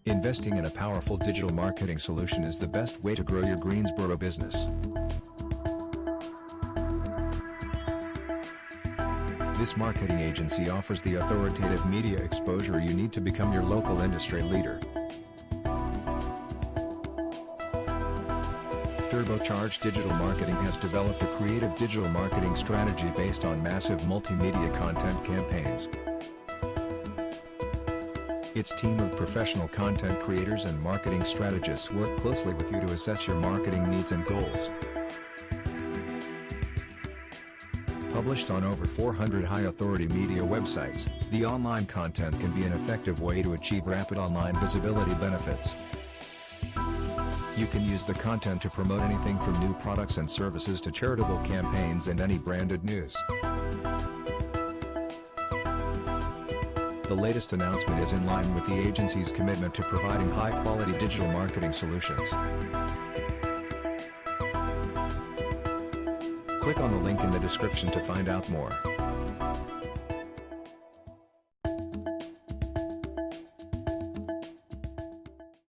Investing in a powerful digital marketing solution is the best way to grow your Greensboro business. This marketing agency offers the authoritative media exposure you need to become your local industry leader. TurboCharged Digital Marketing has developed a creative digital marketing strategy based on massive multimedia content campaigns. Its team of professional content creators and marketing strategists work closely with you to assess your marketing needs and goals. Published on over 400 high-authority media websites, the online content can be an effective way to achieve rapid online visibility benefits. You can use the content to promote anything from new products and services to charitable campaigns and any branded news. The latest announcement is in line with the agency's commitment to providing high-quality digital marketing solutions. Click on the link in the description to find out more.